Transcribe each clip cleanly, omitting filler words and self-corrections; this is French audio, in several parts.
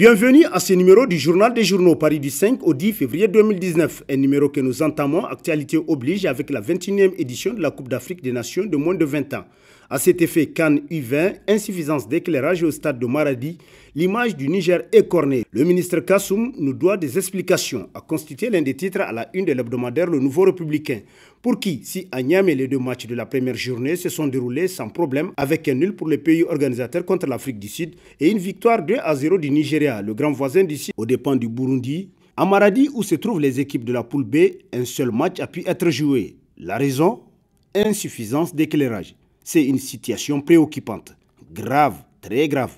Bienvenue à ce numéro du Journal des Journaux Paris du 5 au 10 février 2019, un numéro que nous entamons, actualité oblige, avec la 21e édition de la Coupe d'Afrique des Nations de moins de 20 ans. À cet effet, CAN U20, insuffisance d'éclairage au stade de Maradi, l'image du Niger écornée. Le ministre Kassoum nous doit des explications, a constitué l'un des titres à la une de l'hebdomadaire Le Nouveau Républicain. Pour qui, si à Niamey les deux matchs de la première journée se sont déroulés sans problème, avec un nul pour les pays organisateurs contre l'Afrique du Sud et une victoire 2-0 du Nigeria, le grand voisin d'ici, aux dépens du Burundi. À Maradi, où se trouvent les équipes de la poule B, un seul match a pu être joué. La raison? Insuffisance d'éclairage. C'est une situation préoccupante, grave, très grave.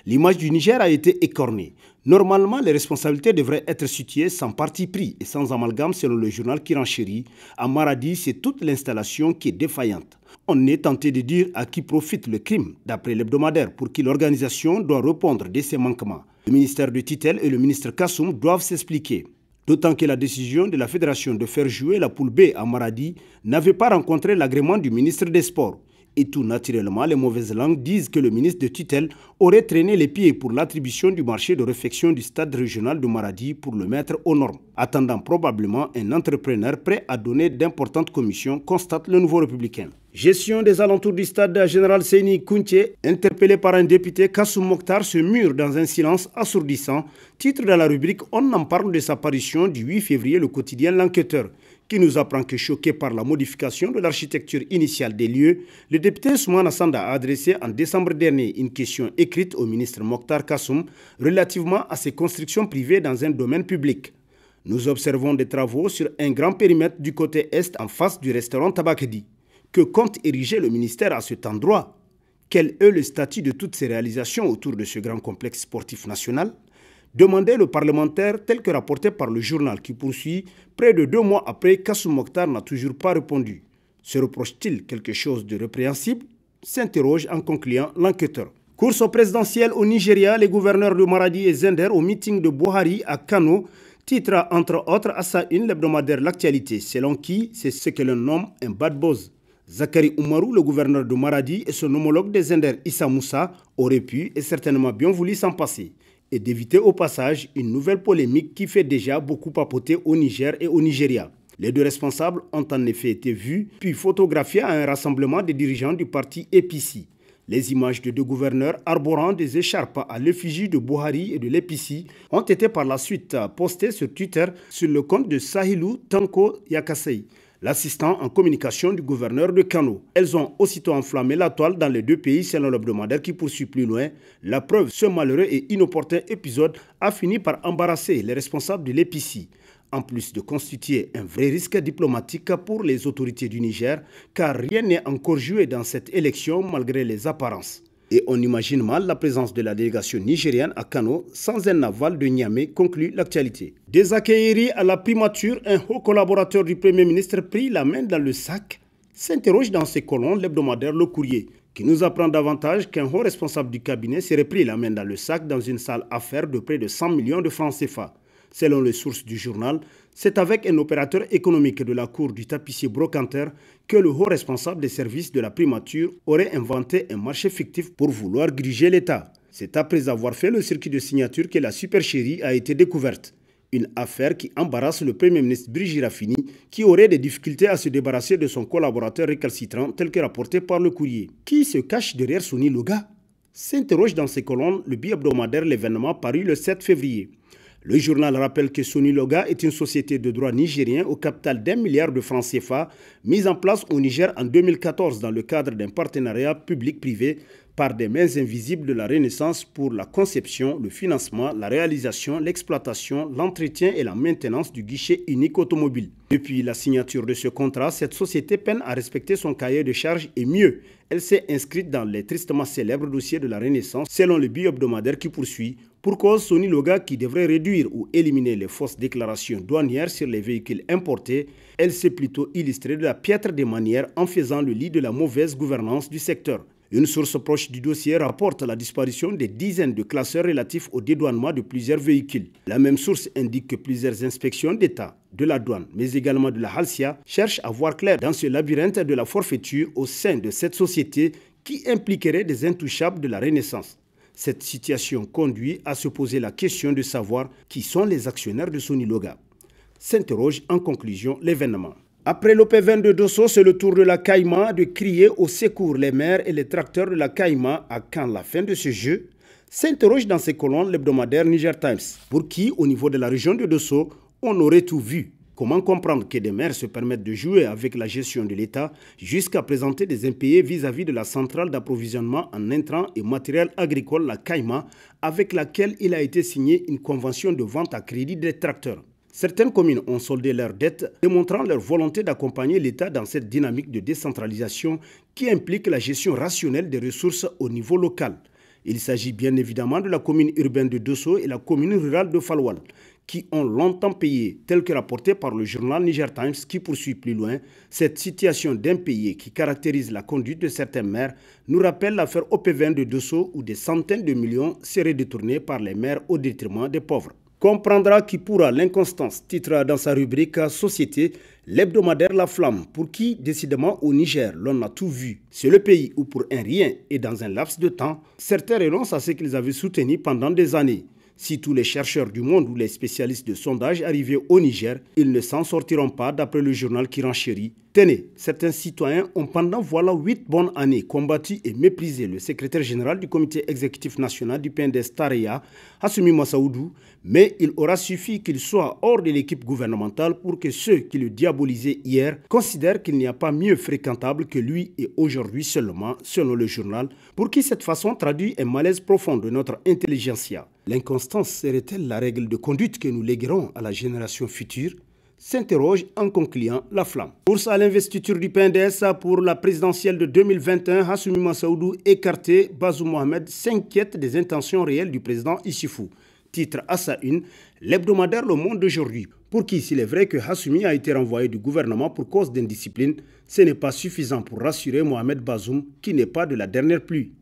L'image du Niger a été écornée. Normalement, les responsabilités devraient être situées sans parti pris et sans amalgame selon le journal qui renchérit. À Maradi, c'est toute l'installation qui est défaillante. On est tenté de dire à qui profite le crime, d'après l'hebdomadaire, pour qui l'organisation doit répondre de ses manquements. Le ministère de tutelle et le ministre Kassoum doivent s'expliquer. D'autant que la décision de la fédération de faire jouer la poule B à Maradi n'avait pas rencontré l'agrément du ministre des Sports. Et tout naturellement, les mauvaises langues disent que le ministre de tutelle aurait traîné les pieds pour l'attribution du marché de réfection du stade régional de Maradi pour le mettre aux normes, attendant probablement un entrepreneur prêt à donner d'importantes commissions, constate le Nouveau Républicain. Gestion des alentours du stade général Seyni Kounché, interpellé par un député, Kassoum Mokhtar se mure dans un silence assourdissant. Titre de la rubrique On en parle de sa parution du 8 février, le quotidien L'Enquêteur, qui nous apprend que choqué par la modification de l'architecture initiale des lieux, le député Soumana Sanda a adressé en décembre dernier une question écrite au ministre Mokhtar Kassoum relativement à ces constructions privées dans un domaine public. Nous observons des travaux sur un grand périmètre du côté est en face du restaurant Tabakedi. Que compte ériger le ministère à cet endroit? Quel est le statut de toutes ces réalisations autour de ce grand complexe sportif national? Demandez le parlementaire tel que rapporté par le journal qui poursuit, près de 2 mois après, Kassoum Mokhtar n'a toujours pas répondu. Se reproche-t-il quelque chose de répréhensible? S'interroge en concluant l'enquêteur. Course au présidentiel au Nigeria, les gouverneurs de Maradi et Zender au meeting de Buhari à Kano, titre entre autres à sa une l'hebdomadaire L'actualité, selon qui c'est ce que l'on nomme un bad buzz. Zakari Oumarou, le gouverneur de Maradi, et son homologue des Zender Issa Moussa auraient pu et certainement bien voulu s'en passer et d'éviter au passage une nouvelle polémique qui fait déjà beaucoup papoter au Niger et au Nigeria. Les deux responsables ont en effet été vus puis photographiés à un rassemblement des dirigeants du parti APC. Les images de deux gouverneurs arborant des écharpes à l'effigie de Buhari et de l'APC ont été par la suite postées sur Twitter sur le compte de Sahilou Tanko Yakasei, l'assistant en communication du gouverneur de Kano. Elles ont aussitôt enflammé la toile dans les deux pays selon l'hebdomadaire qui poursuit plus loin. La preuve, ce malheureux et inopportun épisode a fini par embarrasser les responsables de l'APC, en plus de constituer un vrai risque diplomatique pour les autorités du Niger, car rien n'est encore joué dans cette élection malgré les apparences. Et on imagine mal la présence de la délégation nigérienne à Kano sans un aval de Niamey, conclut l'actualité. Désaccueilli à la primature, un haut collaborateur du Premier ministre prit la main dans le sac, s'interroge dans ses colonnes l'hebdomadaire Le Courrier, qui nous apprend davantage qu'un haut responsable du cabinet s'est pris la main dans le sac dans une sale affaire de près de 100 millions de francs CFA. Selon les sources du journal, c'est avec un opérateur économique de la cour du tapissier brocanteur que le haut responsable des services de la primature aurait inventé un marché fictif pour vouloir griger l'État. C'est après avoir fait le circuit de signature que la supercherie a été découverte. Une affaire qui embarrasse le Premier ministre Brigitte Raffini, qui aurait des difficultés à se débarrasser de son collaborateur récalcitrant tel que rapporté par Le Courrier. Qui se cache derrière Sony Loga? S'interroge dans ses colonnes le bi-hebdomadaire L'événement paru le 7 février. Le journal rappelle que Sony Loga est une société de droit nigérien au capital d'1 milliard de francs CFA, mise en place au Niger en 2014 dans le cadre d'un partenariat public-privé par des mains invisibles de la Renaissance pour la conception, le financement, la réalisation, l'exploitation, l'entretien et la maintenance du guichet unique automobile. Depuis la signature de ce contrat, cette société peine à respecter son cahier de charges et mieux, elle s'est inscrite dans les tristement célèbres dossiers de la Renaissance selon le bi-hebdomadaire qui poursuit. Pour cause, Sony Loga qui devrait réduire ou éliminer les fausses déclarations douanières sur les véhicules importés, elle s'est plutôt illustrée de la piètre des manières en faisant le lit de la mauvaise gouvernance du secteur. Une source proche du dossier rapporte la disparition des dizaines de classeurs relatifs au dédouanement de plusieurs véhicules. La même source indique que plusieurs inspections d'État, de la douane, mais également de la Halcia, cherchent à voir clair dans ce labyrinthe de la forfaiture au sein de cette société qui impliquerait des intouchables de la Renaissance. Cette situation conduit à se poser la question de savoir qui sont les actionnaires de Soniloga. S'interroge en conclusion l'événement. Après l'OP20 de Dosso, c'est le tour de la Caïma de crier au secours les maires et les tracteurs de la Caïma à quand la fin de ce jeu? S'interroge dans ses colonnes l'hebdomadaire Niger Times, pour qui, au niveau de la région de Dosso, on aurait tout vu. Comment comprendre que des maires se permettent de jouer avec la gestion de l'État jusqu'à présenter des impayés vis-à-vis de la centrale d'approvisionnement en intrants et matériel agricole, la Caïma, avec laquelle il a été signé une convention de vente à crédit des tracteurs. Certaines communes ont soldé leurs dettes, démontrant leur volonté d'accompagner l'État dans cette dynamique de décentralisation qui implique la gestion rationnelle des ressources au niveau local. Il s'agit bien évidemment de la commune urbaine de Dosso et la commune rurale de Falwal, qui ont longtemps payé, tel que rapporté par le journal Niger Times, qui poursuit plus loin. Cette situation d'impayés qui caractérise la conduite de certains maires nous rappelle l'affaire OP20 de Dosso où des centaines de millions seraient détournés par les maires au détriment des pauvres. Comprendra qui pourra l'inconstance, titre dans sa rubrique Société, l'hebdomadaire La Flamme, pour qui, décidément au Niger, l'on a tout vu. C'est le pays où pour un rien et dans un laps de temps, certains renoncent à ce qu'ils avaient soutenu pendant des années. Si tous les chercheurs du monde ou les spécialistes de sondage arrivaient au Niger, ils ne s'en sortiront pas d'après le journal qui renchérit. Tenez, certains citoyens ont pendant voilà 8 bonnes années combattu et méprisé le secrétaire général du comité exécutif national du PNDS Tareya, Hassoumi Massaoudou, mais il aura suffi qu'il soit hors de l'équipe gouvernementale pour que ceux qui le diabolisaient hier considèrent qu'il n'y a pas mieux fréquentable que lui et aujourd'hui seulement, selon le journal, pour qui cette façon traduit un malaise profond de notre intelligentsia. L'inconstance serait-elle la règle de conduite que nous léguerons à la génération future? S'interroge en concluant La Flamme. Course à l'investiture du PNDS pour la présidentielle de 2021, Hassoumi Massaoudou écarté, Bazoum Mohamed s'inquiète des intentions réelles du président Issoufou. Titre à sa une, l'hebdomadaire Le Monde d'aujourd'hui, pour qui s'il est vrai que Hassoumi a été renvoyé du gouvernement pour cause d'indiscipline, ce n'est pas suffisant pour rassurer Mohamed Bazoum qui n'est pas de la dernière pluie.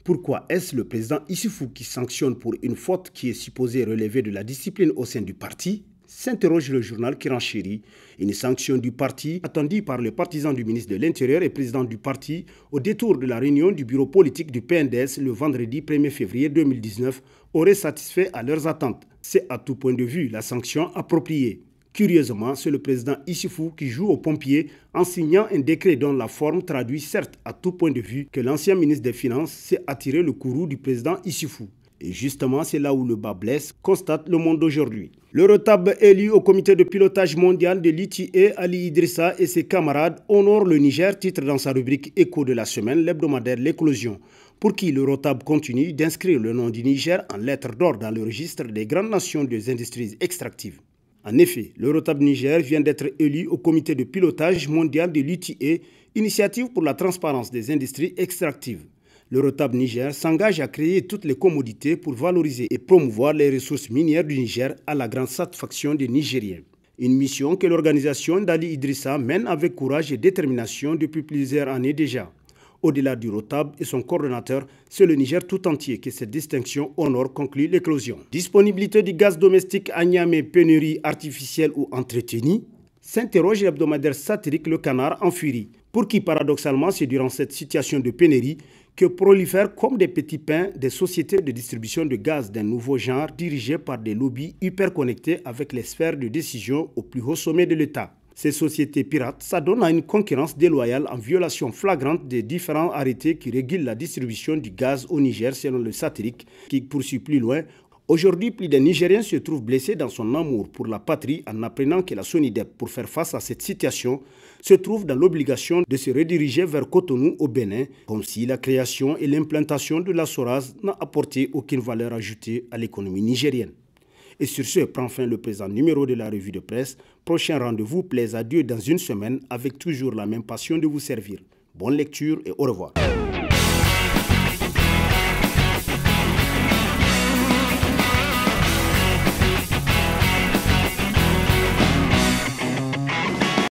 Pourquoi est-ce le président Issoufou qui sanctionne pour une faute qui est supposée relever de la discipline au sein du parti? S'interroge le journal qui renchérit. Une sanction du parti attendue par les partisans du ministre de l'Intérieur et président du parti au détour de la réunion du bureau politique du PNDS le vendredi 1er février 2019 aurait satisfait à leurs attentes. C'est à tout point de vue la sanction appropriée. Curieusement, c'est le président Issoufou qui joue aux pompiers en signant un décret dont la forme traduit certes à tout point de vue que l'ancien ministre des Finances s'est attiré le courroux du président Issoufou. Et justement, c'est là où le bas blesse, constate Le Monde d'aujourd'hui. Le Rotab élu au comité de pilotage mondial de l'ITA, Ali Idrissa et ses camarades honorent le Niger, titre dans sa rubrique Écho de la semaine, l'hebdomadaire L'éclosion, pour qui le Rotab continue d'inscrire le nom du Niger en lettres d'or dans le registre des grandes nations des industries extractives. En effet, le Rotab Niger vient d'être élu au comité de pilotage mondial de l'ITA, initiative pour la transparence des industries extractives. Le Rotab Niger s'engage à créer toutes les commodités pour valoriser et promouvoir les ressources minières du Niger à la grande satisfaction des Nigériens. Une mission que l'organisation d'Ali Idrissa mène avec courage et détermination depuis plusieurs années déjà. Au-delà du Rotab et son coordonnateur, c'est le Niger tout entier que cette distinction honore, conclut l'éclosion. Disponibilité du gaz domestique à Niamey, pénurie artificielle ou entretenue? S'interroge l'hebdomadaire satirique Le Canard en furie, pour qui paradoxalement c'est durant cette situation de pénurie que prolifèrent comme des petits pains des sociétés de distribution de gaz d'un nouveau genre dirigées par des lobbies hyper connectés avec les sphères de décision au plus haut sommet de l'État. Ces sociétés pirates s'adonnent à une concurrence déloyale en violation flagrante des différents arrêtés qui régulent la distribution du gaz au Niger selon le satirique qui poursuit plus loin. Aujourd'hui, plus d'un Nigérien se trouve blessé dans son amour pour la patrie en apprenant que la SONIDEP, pour faire face à cette situation, se trouve dans l'obligation de se rediriger vers Cotonou au Bénin, comme si la création et l'implantation de la SORAS n'a apporté aucune valeur ajoutée à l'économie nigérienne. Et sur ce, prend fin le présent numéro de la revue de presse. Prochain rendez-vous, plaise à Dieu dans une semaine, avec toujours la même passion de vous servir. Bonne lecture et au revoir.